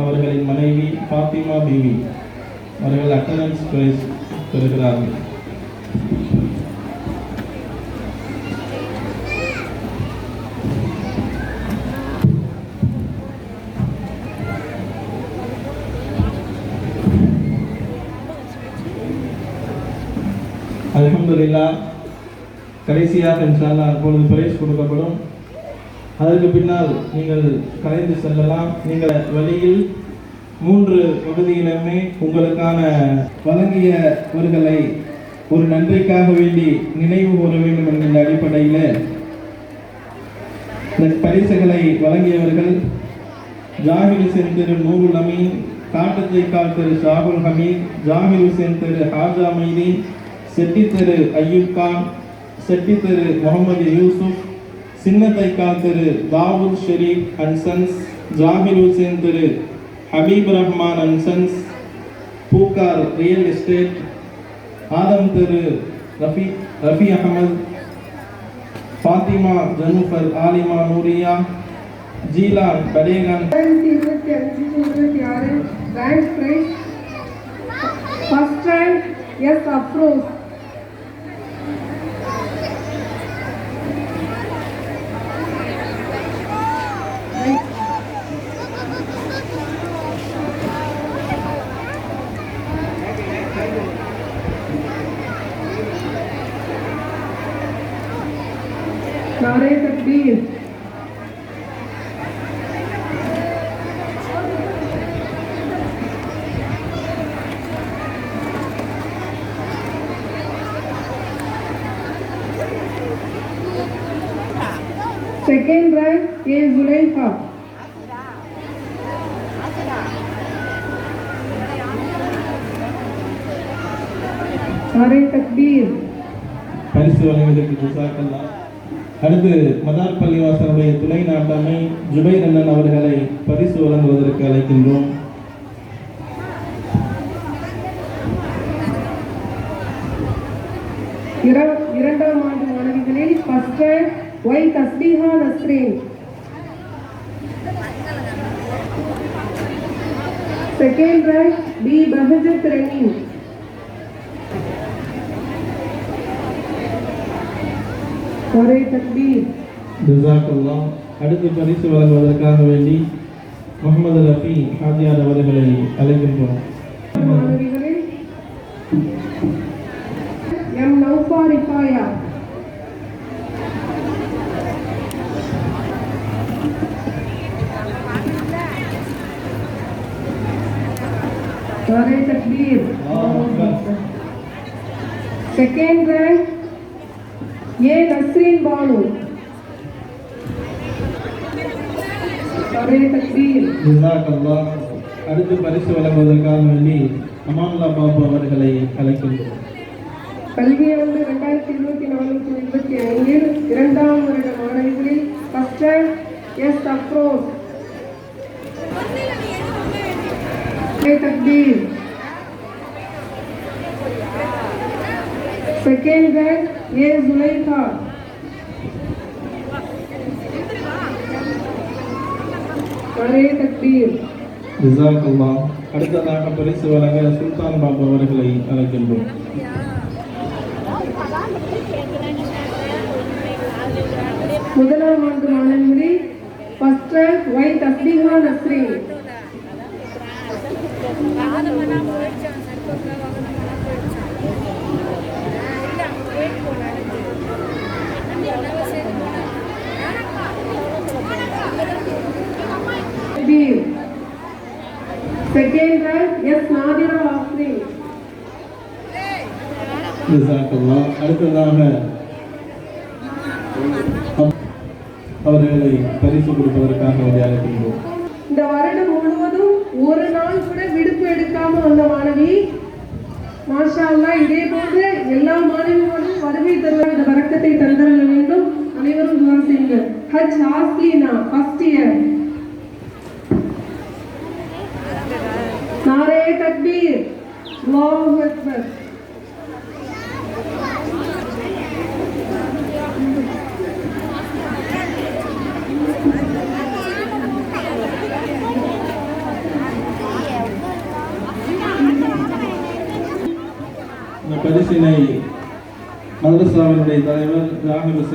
அவர்களின் மனைவி ஃபாத்திமா பீவி அவர்கள் அட்டண்டன்ஸ் பிரைஸ் பெறுகிறார்கள். அல்ஹம்துலில்லாஹ். கடைசியாக இன்ஷாஅல்லாஹ் அப்பொழுது பிரைஸ் கொடுக்கப்படும். அதற்கு பின்னால் நீங்கள் கலைந்து செல்லலாம். நீங்கள் வழியில் 3 பகுதியிலுமே உங்களுக்கான வழங்கியவர்களை ஒரு நன்றிக்காக வேண்டி நினைவு கூற வேண்டும் என்கின்ற அடிப்படையில் இந்த பரிசுகளை வழங்கியவர்கள் ஜாகிர் ஹுசேன் திரு நூருல் அமீன், காட்டத்தைக்கால் திரு ஷாகுல் ஹமீத், ஜாகிர் ஹுசேன் திரு ஹாஜா மைதீன், செட்டி திரு அய்யூப் கான், செட்டி திரு முகமது யூசுப், சின்னத்தைக்கால் திரு தாவூத் ஷெரீப் அண்ட் சன்ஸ், ஜாகிர் ஹுசேன் திரு Habib Rahman and sons, Pookar real estate, Adam திரு Rafi Ahmed, Fathima Janoofar Alima Nooriya, Jeelan Padekhan. 2025-26 rank prize first rank S Afroz. नारे तकबीर. Second rank A Zulaikha. नारे तकबीर. பரிசு வழங்குவதற்கு ஜஸாக்கல்லாஹ். அடுத்து மதார் பள்ளிவாசனுடைய துணை நாட்டாமை ஜுபைர் அண்ணன் அவர்களை பரிசு வழங்குவதற்கு அழைக்கின்றோம். இரண்டாம் ஆண்டு மாணவிகளில் first rank Y Tasbeeha Nasreen. Second rank B Bahjath Raheem. நாரே தக்பீர். ஜஸாக்கல்லாஹ். அடுத்து பரிசு வழங்குவதற்காக வேண்டி முகமது ரஃபி ஹாஜியார் அவர்களை அழைக்கின்றோம். மாணவிகளில் எம் நௌஃபா ரிஃபாயா. नारे तकबीर. सेकेंड रैंक ये नसरीन बानू. नारे तकबीर. ஜஸாக்கல்லாஹ். அடுத்து பரிசு வழங்குவதற்காக வேண்டி அமானுல்லா பாபு அவர்களை அழைக்கின்றோம். கல்வியாண்டு 2024-25 இரண்டாம் வருட மாணவிகளில் ஃபர்ஸ்ட் ரேங்க் எஸ் அப்ரோஸ். तकबीर. Second rank A Zulaikha. नारे तकबीर. ஜஸாக்கல்லாஹ். அடுத்ததாக பரிசு வழங்க சுல்தான் பாபு அவர்களை அழைக்கின்றோம். முதலாம் ஆண்டு மாணவிகளில் first rank Y Tasbeeha Nasreen. Second rank S Nadira Afreen. ஜஸாக்கல்லாஹ். அடுத்ததாக அவர்களை பரிசு கொடுப்பதற்காக அழைக்கின்றோம். இந்த வருடம் முழுவதும் ஒரு நாள் கூட விடுப்பு எடுக்காம வந்த மாணவி மாஷா அல்லாஹ். இதே போன்று எல்லா மாணவிகளும் வருகை தருவார். இந்த வரக்கத்தை தந்தர வேண்டும். அனைவரும் துஆ செய்யுங்க. ஹஜ் ஆஸ்லீனா ஃபர்ஸ்ட் இயர். नारे तकबीर. अल्लाहु अकबर. இந்த பரிசினை மதரசாவினுடைய தலைவர் ஜாகிர்